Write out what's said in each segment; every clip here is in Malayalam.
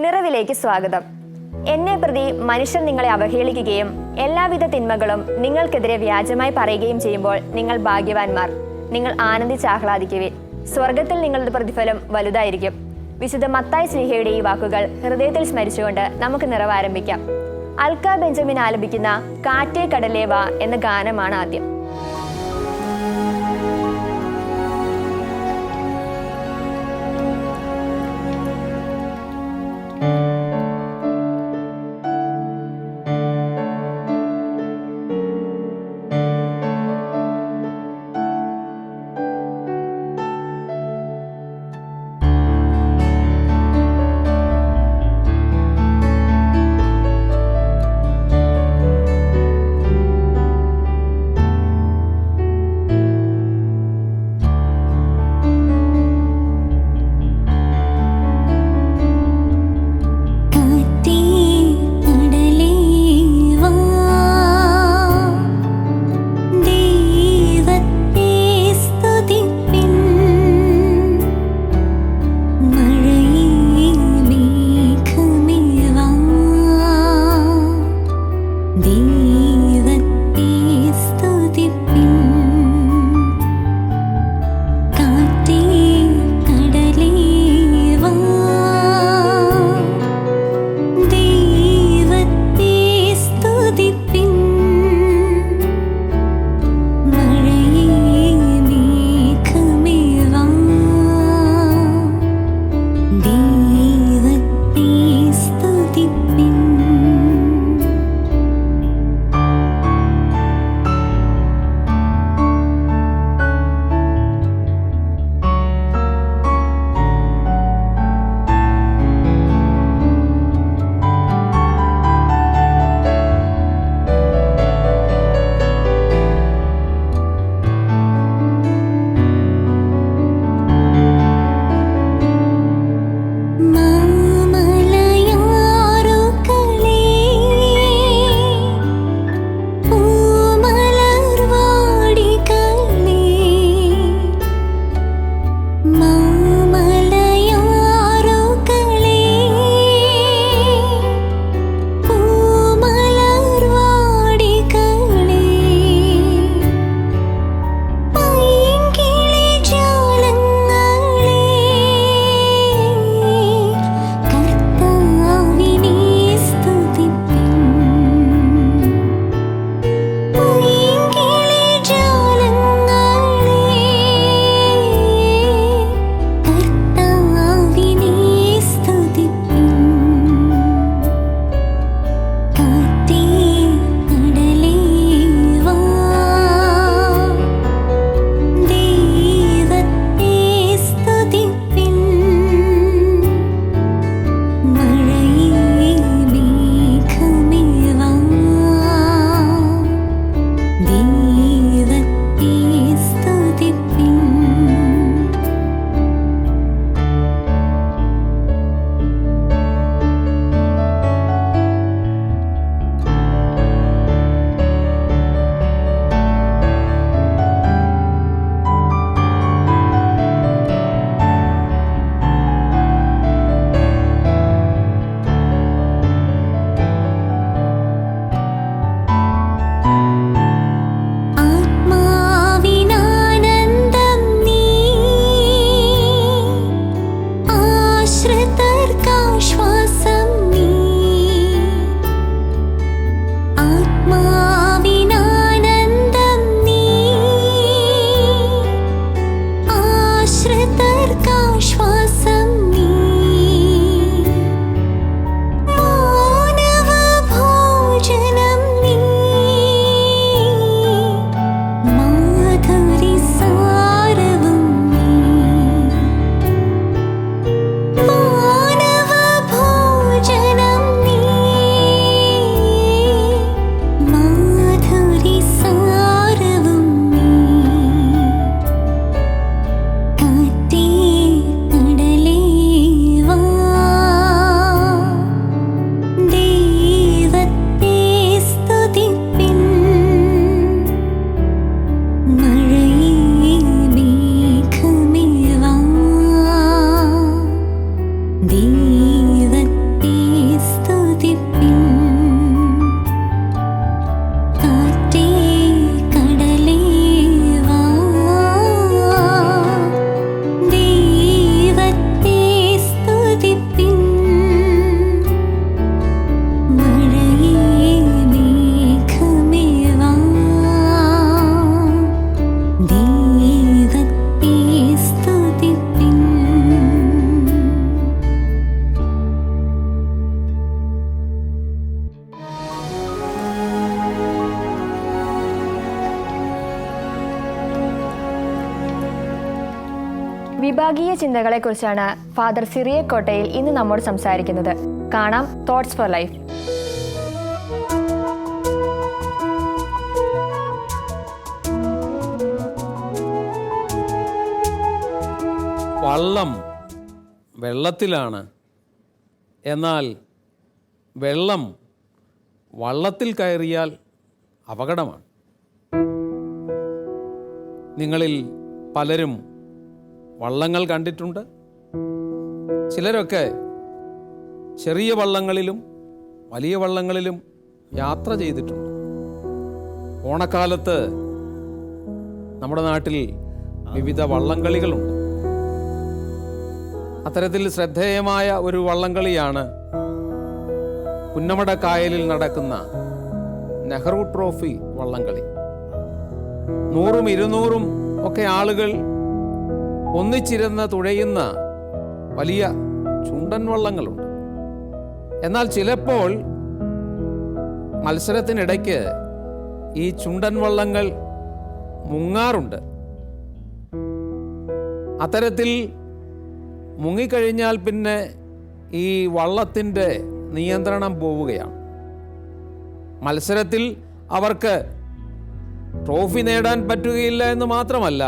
നിറവിലേക്ക് സ്വാഗതം. എന്നെ പ്രതി മനുഷ്യർ നിങ്ങളെ അവഹേളിക്കുകയും എല്ലാവിധ തിന്മകളും നിങ്ങൾക്കെതിരെ വ്യാജമായി പറയുകയും ചെയ്യുമ്പോൾ നിങ്ങൾ ഭാഗ്യവാന്മാർ. നിങ്ങൾ ആനന്ദിച്ചാഹ്ലാദിക്കുവിൻ. സ്വർഗത്തിൽ നിങ്ങളുടെ പ്രതിഫലം വലുതായിരിക്കും. വിശുദ്ധ മത്തായി ശ്ലീഹയുടെ ഈ വാക്കുകൾ ഹൃദയത്തിൽ സ്മരിച്ചുകൊണ്ട് നമുക്ക് നിറവാരംഭിക്കാം. അൽക്ക ബെഞ്ചമിൻ ആലപിക്കുന്ന കാറ്റേ കടലേ വാ എന്ന ഗാനമാണ് ആദ്യം. വിഭാഗീയ ചിന്തകളെക്കുറിച്ചാണ് ഫാദർ സിറിയക്കോട്ടയിൽ ഇന്ന് നമ്മോട് സംസാരിക്കുന്നത്. കാണാം തോട്ട്സ് ഫോർ ലൈഫ്. വള്ളം വെള്ളത്തിലാണ്, എന്നാൽ വെള്ളം വള്ളത്തിൽ കയറിയാൽ അപകടമാണ്. നിങ്ങളിൽ പലരും വള്ളങ്ങൾ കണ്ടിട്ടുണ്ട്. ചിലരൊക്കെ ചെറിയ വള്ളങ്ങളിലും വലിയ വള്ളങ്ങളിലും യാത്ര ചെയ്തിട്ടുണ്ട്. ഓണക്കാലത്ത് നമ്മുടെ നാട്ടിൽ വിവിധ വള്ളംകളികളുണ്ട്. അത്തരത്തിൽ ശ്രദ്ധേയമായ ഒരു വള്ളംകളിയാണ് പുന്നമട കായലിൽ നടക്കുന്ന നെഹ്റു ട്രോഫി വള്ളംകളി. 100ഉം 200ഉം ഒക്കെ ആളുകൾ ഒന്നിച്ചിരുന്ന് തുഴയുന്ന വലിയ ചുണ്ടൻ വള്ളങ്ങളുണ്ട്. എന്നാൽ ചിലപ്പോൾ മത്സരത്തിനിടയ്ക്ക് ഈ ചുണ്ടൻ വള്ളങ്ങൾ മുങ്ങാറുണ്ട്. അത്തരത്തിൽ മുങ്ങിക്കഴിഞ്ഞാൽ പിന്നെ ഈ വള്ളത്തിൻ്റെ നിയന്ത്രണം പോവുകയാണ്. മത്സരത്തിൽ അവർക്ക് ട്രോഫി നേടാൻ പറ്റുകയില്ല എന്ന് മാത്രമല്ല,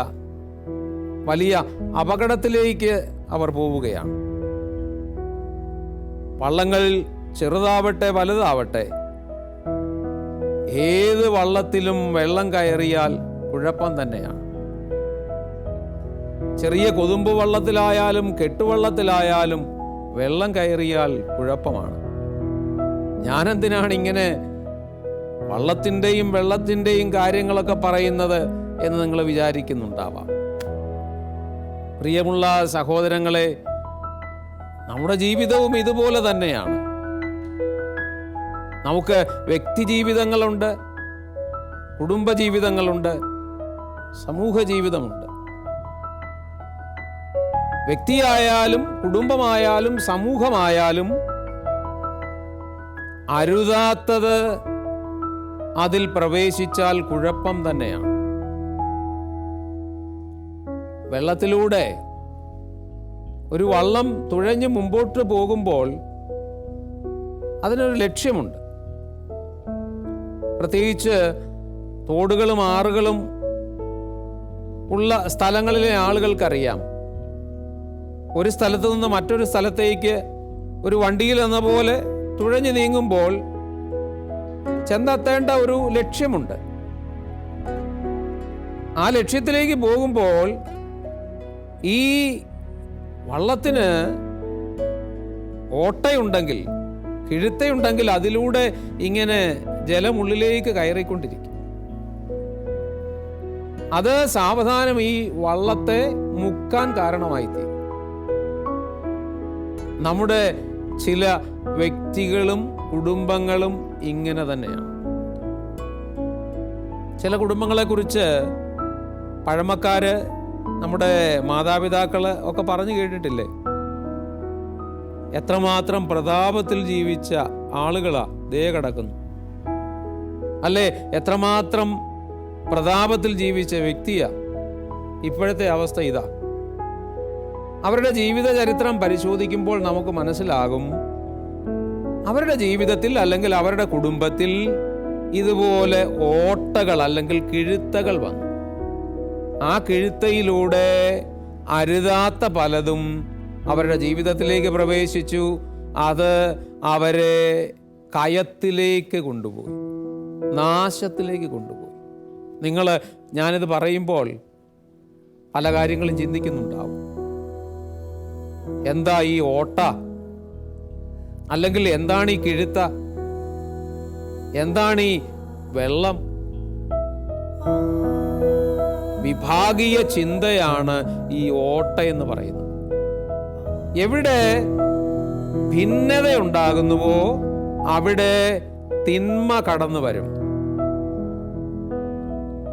വലിയ അപകടത്തിലേക്ക് അവർ പോവുകയാണ്. വള്ളങ്ങളിൽ ചെറുതാവട്ടെ വലുതാവട്ടെ, ഏത് വള്ളത്തിലും വെള്ളം കയറിയാൽ കുഴപ്പം തന്നെയാണ്. ചെറിയ കൊതുമ്പ് വള്ളത്തിലായാലും കെട്ടുവള്ളത്തിലായാലും വെള്ളം കയറിയാൽ കുഴപ്പമാണ്. ഞാനെന്തിനാണ് ഇങ്ങനെ വള്ളത്തിൻ്റെയും വെള്ളത്തിൻ്റെയും കാര്യങ്ങളൊക്കെ പറയുന്നത് എന്ന് നിങ്ങൾ വിചാരിക്കുന്നുണ്ടാവാം. പ്രിയമുള്ള സഹോദരങ്ങളെ, നമ്മുടെ ജീവിതവും ഇതുപോലെ തന്നെയാണ്. നമുക്ക് വ്യക്തി ജീവിതങ്ങളുണ്ട്, കുടുംബ ജീവിതങ്ങളുണ്ട്, സമൂഹ ജീവിതമുണ്ട്. വ്യക്തിയായാലും കുടുംബമായാലും സമൂഹമായാലും അരുതാത്തത് അതിൽ പ്രവേശിച്ചാൽ കുഴപ്പം തന്നെയാണ്. വെള്ളത്തിലൂടെ ഒരു വള്ളം തുഴഞ്ഞു മുമ്പോട്ട് പോകുമ്പോൾ അതിനൊരു ലക്ഷ്യമുണ്ട്. പ്രത്യേകിച്ച് തോടുകളും ആറുകളും ഉള്ള സ്ഥലങ്ങളിലെ ആളുകൾക്കറിയാം, ഒരു സ്ഥലത്ത് നിന്ന് മറ്റൊരു സ്ഥലത്തേക്ക് ഒരു വണ്ടിയിൽ എന്ന പോലെ തുഴഞ്ഞു നീങ്ങുമ്പോൾ ചെന്നെത്തേണ്ട ഒരു ലക്ഷ്യമുണ്ട്. ആ ലക്ഷ്യത്തിലേക്ക് പോകുമ്പോൾ ഈ വള്ളത്തിന് ഓട്ടയുണ്ടെങ്കിൽ, കിഴുത്തയുണ്ടെങ്കിൽ അതിലൂടെ ഇങ്ങനെ ജലമുള്ളിലേക്ക് കയറിക്കൊണ്ടിരിക്കും. അത് സാവധാനം ഈ വള്ളത്തെ മുക്കാൻ കാരണമായി തീരും. നമ്മുടെ ചില വ്യക്തികളും കുടുംബങ്ങളും ഇങ്ങനെ തന്നെയാണ്. ചില കുടുംബങ്ങളെക്കുറിച്ച് പഴമക്കാര്, നമ്മുടെ മാതാപിതാക്കള് ഒക്കെ പറഞ്ഞു കേട്ടിട്ടില്ലേ? എത്രമാത്രം പ്രതാപത്തിൽ ജീവിച്ച ആളുകളാ ദേ കിടക്കുന്നു, അല്ലേ? എത്രമാത്രം പ്രതാപത്തിൽ ജീവിച്ച വ്യക്തിയാ. ഇപ്പോഴത്തെ അവസ്ഥ ഇതാ. അവരുടെ ജീവിത ചരിത്രം പരിശോധിക്കുമ്പോൾ നമുക്ക് മനസ്സിലാകും, അവരുടെ ജീവിതത്തിൽ അല്ലെങ്കിൽ അവരുടെ കുടുംബത്തിൽ ഇതുപോലെ ഓട്ടകൾ അല്ലെങ്കിൽ കിഴുത്തകൾ വന്നു. ആ കിഴുത്തയിലൂടെ അരുതാത്ത പലതും അവരുടെ ജീവിതത്തിലേക്ക് പ്രവേശിച്ചു. അത് അവരെ കയത്തിലേക്ക് കൊണ്ടുപോയി, നാശത്തിലേക്ക് കൊണ്ടുപോയി. ഞാനിത് പറയുമ്പോൾ പല കാര്യങ്ങളും ചിന്തിക്കുന്നുണ്ടാവും. എന്താ ഈ ഓട്ട? അല്ലെങ്കിൽ എന്താണ് ഈ കിഴുത്ത? എന്താണ് ഈ വെള്ളം? വിഭാഗീയ ചിന്തയാണ് ഈ ഓട്ട എന്ന് പറയുന്നത്. എവിടെ ഭിന്നതയുണ്ടാകുന്നുവോ അവിടെ തിന്മ കടന്നു വരും.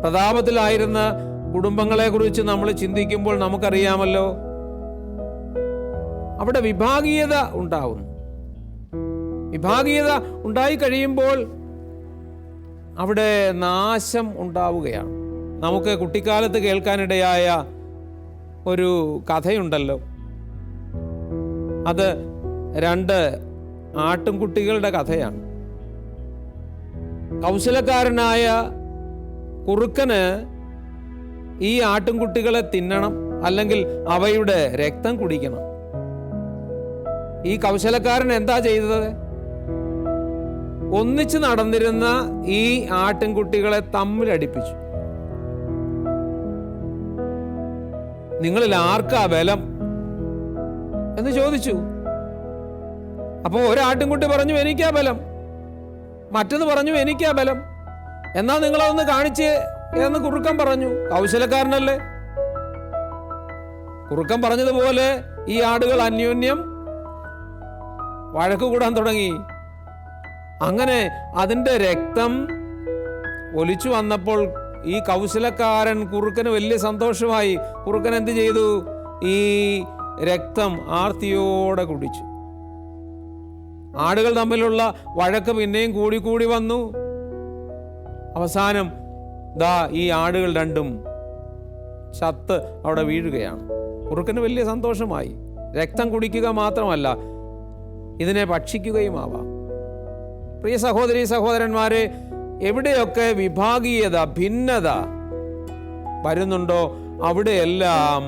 പ്രതാപത്തിലായിരുന്ന കുടുംബങ്ങളെ കുറിച്ച് നമ്മൾ ചിന്തിക്കുമ്പോൾ നമുക്കറിയാമല്ലോ, അവിടെ വിഭാഗീയത ഉണ്ടാവുന്നു. വിഭാഗീയത ഉണ്ടായി കഴിയുമ്പോൾ അവിടെ നാശം ഉണ്ടാവുകയാണ്. നമുക്ക് കുട്ടിക്കാലത്ത് കേൾക്കാനിടയായ ഒരു കഥയുണ്ടല്ലോ. അത് 2 ആട്ടിൻകുട്ടികളുടെ കഥയാണ്. കൗശലക്കാരനായ കുറുക്കന് ഈ ആട്ടിൻകുട്ടികളെ തിന്നണം, അല്ലെങ്കിൽ അവയുടെ രക്തം കുടിക്കണം. ഈ കൗശലക്കാരൻ എന്താ ചെയ്തത്? ഒന്നിച്ച് നടന്നിരുന്ന ഈ ആട്ടിൻകുട്ടികളെ തമ്മിലടിപ്പിച്ചു. നിങ്ങളിൽ ആർക്കാ ബലം എന്ന് ചോദിച്ചു. അപ്പോ ഒരാട്ടിൻകുട്ടി പറഞ്ഞു എനിക്കാ ബലം, മറ്റത് പറഞ്ഞു എനിക്കാ ബലം. എന്നാ നിങ്ങളതൊന്ന് കാണിച്ച് എന്ന് കുറുക്കൻ പറഞ്ഞു. കൗശലക്കാരനല്ലേ. കുറുക്കൻ പറഞ്ഞതുപോലെ ഈ ആടുകൾ അന്യോന്യം വഴക്ക് കൂടാൻ തുടങ്ങി. അങ്ങനെ അതിൻ്റെ രക്തം ഒലിച്ചു വന്നപ്പോൾ ഈ കൗശലക്കാരൻ കുറുക്കന് വലിയ സന്തോഷമായി. കുറുക്കൻ എന്ത് ചെയ്തു? ഈ രക്തം ആർത്തിയോടെ കുടിച്ചു. ആടുകൾ തമ്മിലുള്ള വഴക്ക് പിന്നെയും കൂടി കൂടി വന്നു. അവസാനം ദാ ഈ ആടുകൾ രണ്ടും ചത്ത് അവിടെ വീഴുകയാണ്. കുറുക്കന് വലിയ സന്തോഷമായി. രക്തം കുടിക്കുക മാത്രമല്ല, ഇതിനെ ഭക്ഷിക്കുകയുമാവാം. പ്രിയ സഹോദരീ സഹോദരന്മാരെ, എവിടെയൊക്കെ വിഭാഗീയത, ഭിന്നത വരുന്നുണ്ടോ അവിടെയെല്ലാം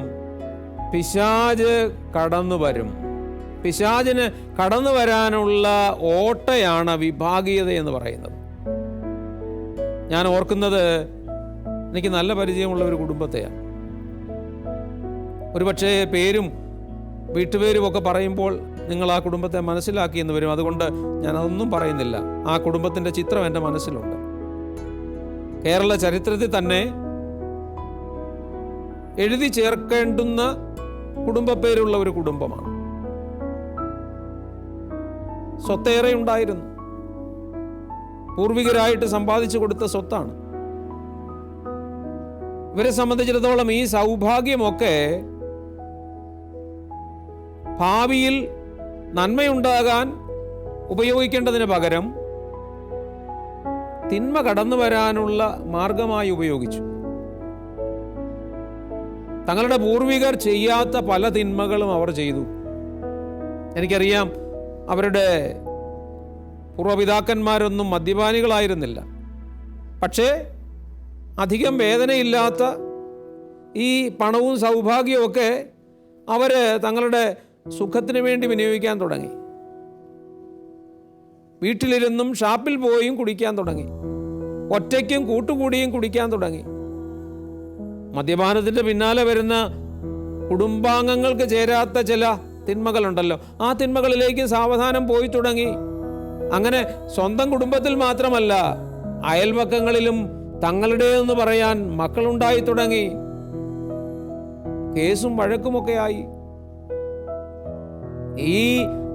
പിശാച് കടന്നു വരും. പിശാചിന് കടന്നു വരാനുള്ള ഓട്ടയാണ് വിഭാഗീയത എന്ന് പറയുന്നത്. ഞാൻ ഓർക്കുന്നത് എനിക്ക് നല്ല പരിചയമുള്ള ഒരു കുടുംബത്തെയാണ്. ഒരുപക്ഷെ പേരും വീട്ടുപേരും ഒക്കെ പറയുമ്പോൾ നിങ്ങൾ ആ കുടുംബത്തെ മനസ്സിലാക്കിയെന്ന് വരും. അതുകൊണ്ട് ഞാൻ അതൊന്നും പറയുന്നില്ല. ആ കുടുംബത്തിൻ്റെ ചിത്രം എൻ്റെ മനസ്സിലുണ്ട്. കേരള ചരിത്രത്തിൽ തന്നെ എഴുതി ചേർക്കേണ്ടുന്ന കുടുംബപ്പേരുള്ള ഒരു കുടുംബമാണ്. സ്വത്തേറെ ഉണ്ടായിരുന്നു. പൂർവികരായിട്ട് സമ്പാദിച്ചു കൊടുത്ത സ്വത്താണ്. ഇവരെ സംബന്ധിച്ചിടത്തോളം ഈ സൗഭാഗ്യമൊക്കെ ഭാവിയിൽ നന്മയുണ്ടാകാൻ ഉപയോഗിക്കേണ്ടതിന് പകരം തിന്മ കടന്നു വരാനുള്ള മാർഗമായി ഉപയോഗിച്ചു. തങ്ങളുടെ പൂർവികർ ചെയ്യാത്ത പല തിന്മകളും അവർ ചെയ്തു. എനിക്കറിയാം, അവരുടെ പൂർവ്വപിതാക്കന്മാരൊന്നും മദ്യപാനികളായിരുന്നില്ല. പക്ഷേ അധികം വേദനയില്ലാത്ത ഈ പണവും സൗഭാഗ്യവും ഒക്കെ അവർ തങ്ങളുടെ സുഖത്തിന് വേണ്ടി വിനിയോഗിക്കാൻ തുടങ്ങി. വീട്ടിലിരുന്നും ഷാപ്പിൽ പോയും കുടിക്കാൻ തുടങ്ങി. ഒറ്റയ്ക്കും കൂട്ടുകൂടിയും കുടിക്കാൻ തുടങ്ങി. മദ്യപാനത്തിൻ്റെ പിന്നാലെ വരുന്ന കുടുംബാംഗങ്ങൾക്ക് ചേരാത്ത ചില തിന്മകളുണ്ടല്ലോ, ആ തിന്മകളിലേക്ക് സാവധാനം പോയി തുടങ്ങി. അങ്ങനെ സ്വന്തം കുടുംബത്തിൽ മാത്രമല്ല, അയൽപക്കങ്ങളിലും തങ്ങളുടേതെന്ന് പറയാൻ മക്കളുണ്ടായി തുടങ്ങി. കേസും വഴക്കുമൊക്കെയായി. ഈ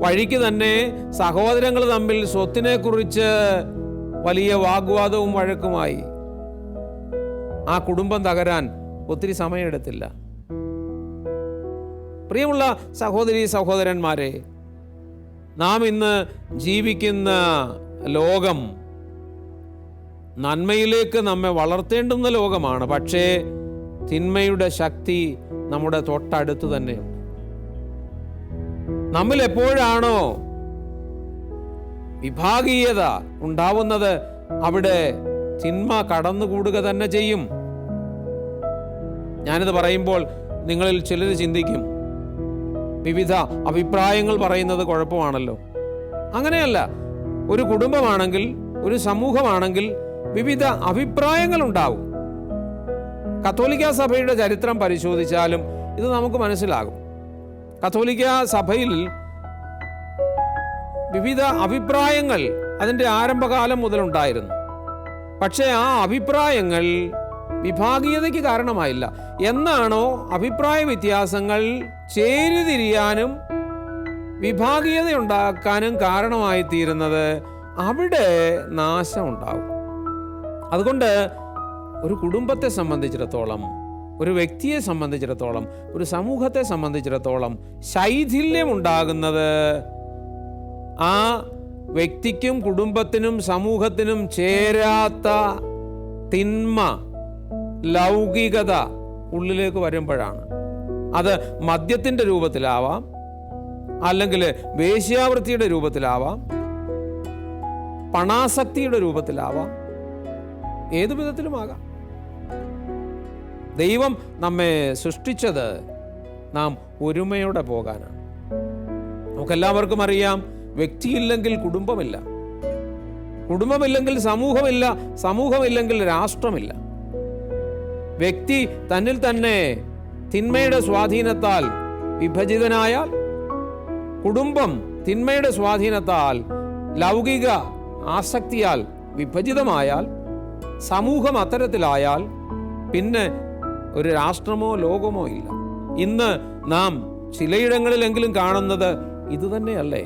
വഴിക്ക് തന്നെ സഹോദരങ്ങൾ തമ്മിൽ സ്വത്തിനെ കുറിച്ച് വലിയ വാഗ്വാദവും വഴക്കുമായി. ആ കുടുംബം തകരാൻ ഒത്തിരി സമയമെടുത്തില്ല. പ്രിയമുള്ള സഹോദരീ സഹോദരന്മാരെ, നാം ഇന്ന് ജീവിക്കുന്ന ലോകം നന്മയിലേക്ക് നമ്മെ വളർത്തേണ്ടുന്ന ലോകമാണ്. പക്ഷേ തിന്മയുടെ ശക്തി നമ്മുടെ തൊട്ടടുത്ത് തന്നെയുണ്ട്. നമ്മിൽ എപ്പോഴാണോ വിഭാഗീയത ഉണ്ടാവുന്നത്, അവിടെ തിന്മ കടന്നുകൂടുക തന്നെ ചെയ്യും. ഞാനിത് പറയുമ്പോൾ നിങ്ങളിൽ ചിലർ ചിന്തിക്കും, വിവിധ അഭിപ്രായങ്ങൾ പറയുന്നത് കുഴപ്പമാണല്ലോ. അങ്ങനെയല്ല. ഒരു കുടുംബമാണെങ്കിൽ, ഒരു സമൂഹമാണെങ്കിൽ വിവിധ അഭിപ്രായങ്ങൾ ഉണ്ടാവും. കത്തോലിക്ക സഭയുടെ ചരിത്രം പരിശോധിച്ചാലും ഇത് നമുക്ക് മനസ്സിലാകും. കത്തോലിക്ക സഭയിൽ വിവിധ അഭിപ്രായങ്ങൾ അതിൻ്റെ ആരംഭകാലം മുതലുണ്ടായിരുന്നു. പക്ഷേ ആ അഭിപ്രായങ്ങൾ വിഭാഗീയതയ്ക്ക് കാരണമായില്ല. എന്നാണോ അഭിപ്രായ വ്യത്യാസങ്ങൾ ചേരിതിരിയാനും വിഭാഗീയത ഉണ്ടാക്കാനും കാരണമായി തീരുന്നത്, അവിടെ നാശം ഉണ്ടാവും. അതുകൊണ്ട് ഒരു കുടുംബത്തെ സംബന്ധിച്ചിടത്തോളം, ഒരു വ്യക്തിയെ സംബന്ധിച്ചിടത്തോളം, ഒരു സമൂഹത്തെ സംബന്ധിച്ചിടത്തോളം ശൈഥില്യം ഉണ്ടാകുന്നത് ആ വ്യക്തിക്കും കുടുംബത്തിനും സമൂഹത്തിനും ചേരാത്ത തിന്മ, ലൗകികത ഉള്ളിലേക്ക് വരുമ്പോഴാണ്. അത് മദ്യത്തിൻ്റെ രൂപത്തിലാവാം, അല്ലെങ്കിൽ വേശ്യാവൃത്തിയുടെ രൂപത്തിലാവാം, പണാസക്തിയുടെ രൂപത്തിലാവാം, ഏതു വിധത്തിലുമാകാം. ദൈവം നമ്മെ സൃഷ്ടിച്ചത് നാം ഒരുമയോടെ പോകാനാണ്. നമുക്കെല്ലാവർക്കും അറിയാം, വ്യക്തിയില്ലെങ്കിൽ കുടുംബമില്ല, കുടുംബമില്ലെങ്കിൽ സമൂഹമില്ല, സമൂഹമില്ലെങ്കിൽ രാഷ്ട്രമില്ല. വ്യക്തി തന്നിൽ തന്നെ തിന്മയുടെ സ്വാധീനത്താൽ വിഭജിതനായാൽ, കുടുംബം തിന്മയുടെ സ്വാധീനത്താൽ ലൗകിക ആസക്തിയാൽ വിഭജിതമായാൽ, സമൂഹം അത്തരത്തിലായാൽ പിന്നെ ഒരു രാഷ്ട്രമോ ലോകമോ ഇല്ല. ഇന്ന് നാം ചിലയിടങ്ങളിലെങ്കിലും കാണുന്നത് ഇതുതന്നെയല്ലേ?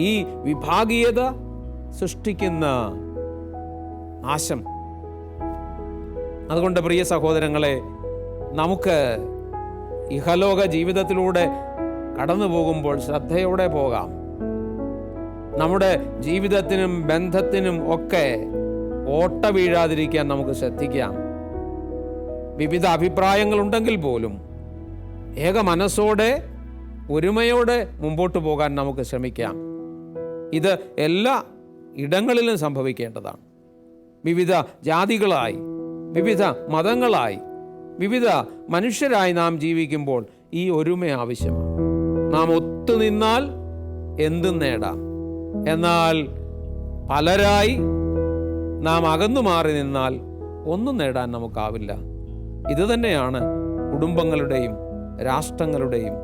ഈ വിഭാഗീയത സൃഷ്ടിക്കുന്ന നാശം. അതുകൊണ്ട് പ്രിയ സഹോദരങ്ങളെ, നമുക്ക് ഇഹലോക ജീവിതത്തിലൂടെ കടന്നു പോകുമ്പോൾ ശ്രദ്ധയോടെ പോകാം. നമ്മുടെ ജീവിതത്തിനും ബന്ധത്തിനും ഒക്കെ ഓട്ട വീഴാതിരിക്കാൻ നമുക്ക് ശ്രദ്ധിക്കാം. വിവിധ അഭിപ്രായങ്ങളുണ്ടെങ്കിൽ പോലും ഏക മനസ്സോടെ ഒരുമയോടെ മുമ്പോട്ട് പോകാൻ നമുക്ക് ശ്രമിക്കാം. ഇത് എല്ലാ ഇടങ്ങളിലും സംഭവിക്കേണ്ടതാണ്. വിവിധ ജാതികളായി, വിവിധ മതങ്ങളായി, വിവിധ മനുഷ്യരായി നാം ജീവിക്കുമ്പോൾ ഈ ഒരുമ ആവശ്യമാണ്. നാം ഒത്തുനിന്നാൽ എന്തും നേടാം. എന്നാൽ പലരായി നാം അകന്നു മാറി നിന്നാൽ ഒന്നും നേടാൻ നമുക്കാവില്ല. ഇത് തന്നെയാണ് കുടുംബങ്ങളുടെയും രാഷ്ട്രങ്ങളുടെയും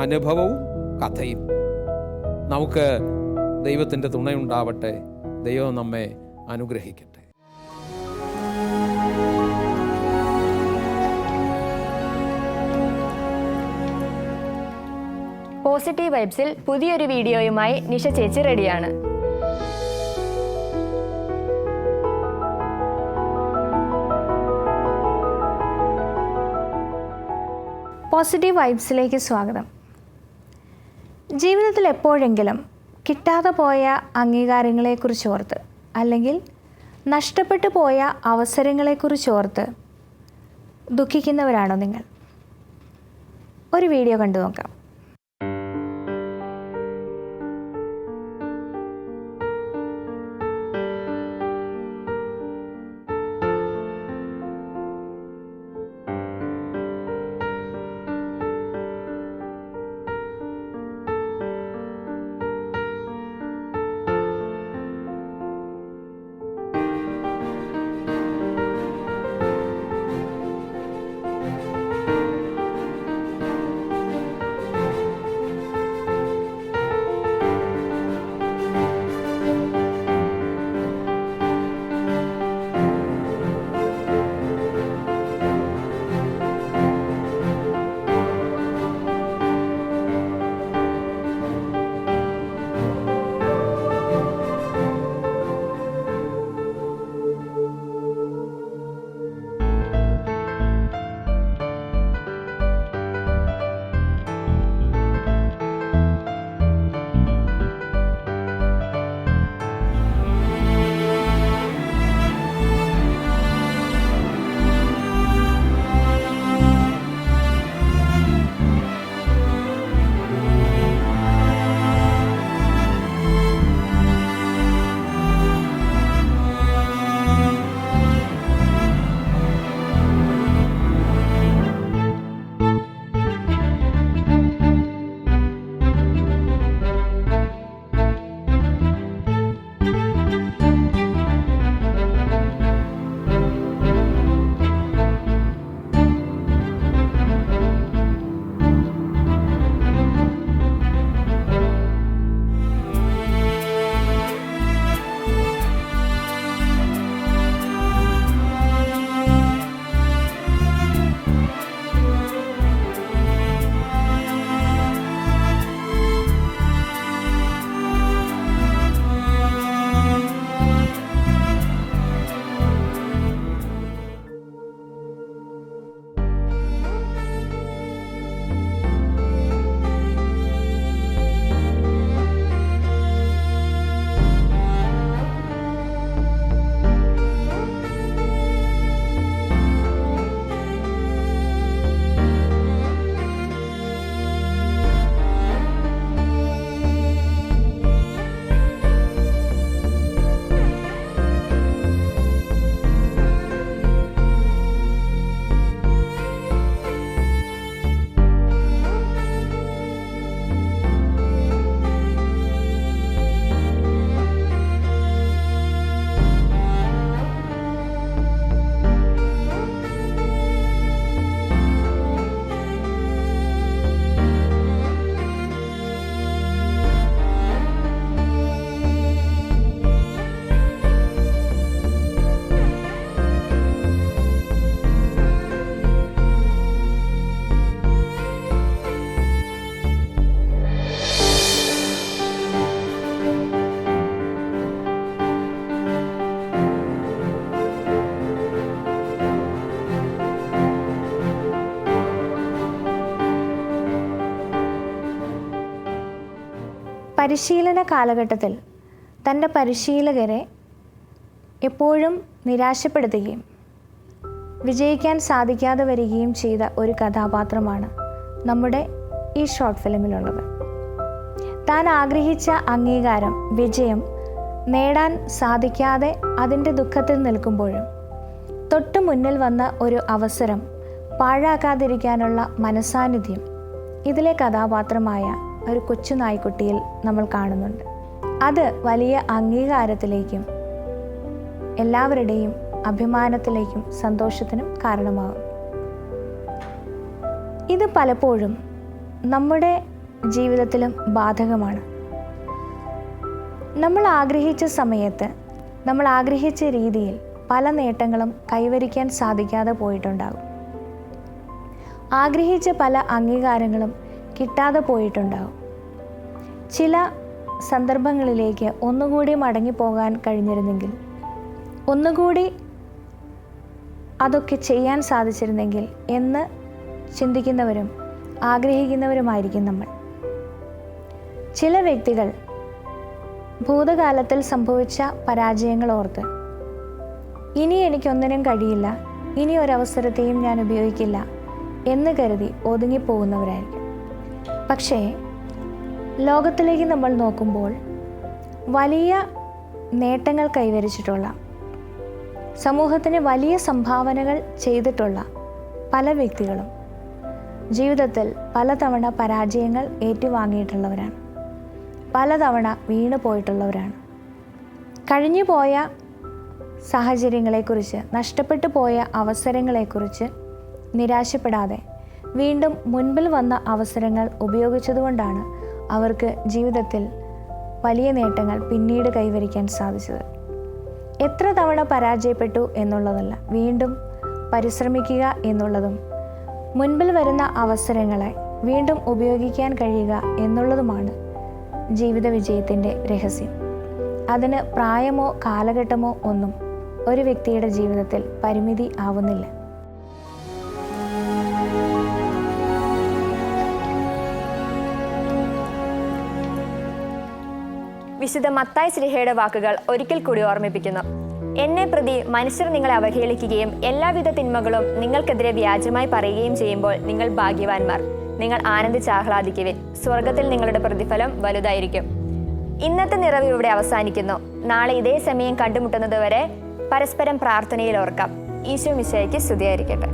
അനുഭവവും കഥയും. നമുക്ക് ദൈവത്തിൻ്റെ തുണയുണ്ടാവട്ടെ. ദൈവം നമ്മെ അനുഗ്രഹിക്കട്ടെ. പോസിറ്റീവ് വൈബ്സിൽ പുതിയൊരു വീഡിയോയുമായി നിഷ ചേച്ചി റെഡിയാണ്. പോസിറ്റീവ് വൈബ്സിലേക്ക് സ്വാഗതം. ജീവിതത്തിൽ എപ്പോഴെങ്കിലും കിട്ടാതെ പോയ അംഗീകാരങ്ങളെക്കുറിച്ച് ഓർത്ത്, അല്ലെങ്കിൽ നഷ്ടപ്പെട്ടു പോയ അവസരങ്ങളെക്കുറിച്ച് ഓർത്ത് ദുഃഖിക്കുന്നവരാണോ നിങ്ങൾ? ഒരു വീഡിയോ കണ്ടു നോക്കാം. പരിശീലന കാലഘട്ടത്തിൽ തൻ്റെ പരിശീലകരെ എപ്പോഴും നിരാശപ്പെടുത്തുകയും വിജയിക്കാൻ സാധിക്കാതെ വരികയും ചെയ്ത ഒരു കഥാപാത്രമാണ് നമ്മുടെ ഈ ഷോർട്ട് ഫിലിമിലുള്ളത്. താൻ ആഗ്രഹിച്ച അംഗീകാരം, വിജയം നേടാൻ സാധിക്കാതെ അതിൻ്റെ ദുഃഖത്തിൽ നിൽക്കുമ്പോഴും തൊട്ടു മുന്നിൽ വന്ന ഒരു അവസരം പാഴാക്കാതിരിക്കാനുള്ള മനസാന്നിധ്യം ഇതിലെ കഥാപാത്രമായ ഒരു കൊച്ചു നായ്ക്കുട്ടിയിൽ നമ്മൾ കാണുന്നുണ്ട്. അത് വലിയ അംഗീകാരത്തിലേക്കും എല്ലാവരുടെയും അഭിമാനത്തിലേക്കും സന്തോഷത്തിനും കാരണമാകും. ഇത് പലപ്പോഴും നമ്മുടെ ജീവിതത്തിലും ബാധകമാണ്. നമ്മൾ ആഗ്രഹിച്ച സമയത്ത്, നമ്മൾ ആഗ്രഹിച്ച രീതിയിൽ പല നേട്ടങ്ങളും കൈവരിക്കാൻ സാധിക്കാതെ പോയിട്ടുണ്ടാകും. ആഗ്രഹിച്ച പല അംഗീകാരങ്ങളും കിട്ടാതെ പോയിട്ടുണ്ടാകും. ചില സന്ദർഭങ്ങളിലേക്ക് ഒന്നുകൂടി മടങ്ങിപ്പോകാൻ കഴിഞ്ഞിരുന്നെങ്കിൽ, ഒന്നുകൂടി അതൊക്കെ ചെയ്യാൻ സാധിച്ചിരുന്നെങ്കിൽ എന്ന് ചിന്തിക്കുന്നവരും ആഗ്രഹിക്കുന്നവരുമായിരിക്കും നമ്മൾ. ചില വ്യക്തികൾ ഭൂതകാലത്തിൽ സംഭവിച്ച പരാജയങ്ങൾ ഓർത്ത് ഇനി എനിക്കൊന്നിനും കഴിയില്ല, ഇനി ഒരവസരത്തെയും ഞാൻ ഉപയോഗിക്കില്ല എന്ന് കരുതി ഒതുങ്ങിപ്പോകുന്നവരായിരിക്കും. പക്ഷേ ലോകത്തിലേക്ക് നമ്മൾ നോക്കുമ്പോൾ വലിയ നേട്ടങ്ങൾ കൈവരിച്ചിട്ടുള്ള, സമൂഹത്തിന് വലിയ സംഭാവനകൾ ചെയ്തിട്ടുള്ള പല വ്യക്തികളും ജീവിതത്തിൽ പലതവണ പരാജയങ്ങൾ ഏറ്റുവാങ്ങിയിട്ടുള്ളവരാണ്, പലതവണ വീണു പോയിട്ടുള്ളവരാണ്. കഴിഞ്ഞു പോയ സാഹചര്യങ്ങളെക്കുറിച്ച്, നഷ്ടപ്പെട്ടു പോയ അവസരങ്ങളെക്കുറിച്ച് നിരാശപ്പെടാതെ വീണ്ടും മുൻപിൽ വന്ന അവസരങ്ങൾ ഉപയോഗിച്ചതുകൊണ്ടാണ് അവർക്ക് ജീവിതത്തിൽ വലിയ നേട്ടങ്ങൾ പിന്നീട് കൈവരിക്കാൻ സാധിച്ചത്. എത്ര തവണ പരാജയപ്പെട്ടു എന്നുള്ളതല്ല, വീണ്ടും പരിശ്രമിക്കുക എന്നുള്ളതും മുൻപിൽ വരുന്ന അവസരങ്ങളെ വീണ്ടും ഉപയോഗിക്കാൻ കഴിയുക എന്നുള്ളതുമാണ് ജീവിത വിജയത്തിൻ്റെ രഹസ്യം. അതിന് പ്രായമോ കാലഘട്ടമോ ഒന്നും ഒരു വ്യക്തിയുടെ ജീവിതത്തിൽ പരിമിതി ആവുന്നില്ല. വിശുദ്ധ മത്തായി ശ്ലീഹയുടെ വാക്കുകൾ ഒരിക്കൽ കൂടി ഓർമ്മിപ്പിക്കുന്നു. എന്നെ പ്രതി മനുഷ്യർ നിങ്ങളെ അവഹേളിക്കുകയും എല്ലാവിധ തിന്മകളും നിങ്ങൾക്കെതിരെ വ്യാജമായി പറയുകയും ചെയ്യുമ്പോൾ നിങ്ങൾ ഭാഗ്യവാന്മാർ. നിങ്ങൾ ആനന്ദിച്ചാഹ്ലാദിക്കുവിൻ, സ്വർഗത്തിൽ നിങ്ങളുടെ പ്രതിഫലം വലുതായിരിക്കും. ഇന്നത്തെ നിറവ് ഇവിടെ അവസാനിക്കുന്നു. നാളെ ഇതേ സമയം കണ്ടുമുട്ടുന്നത് വരെ പരസ്പരം പ്രാർത്ഥനയിൽ ഓർക്കാം. ഈശോ മിശിഹായ്ക്ക് സ്തുതിയായിരിക്കട്ടെ.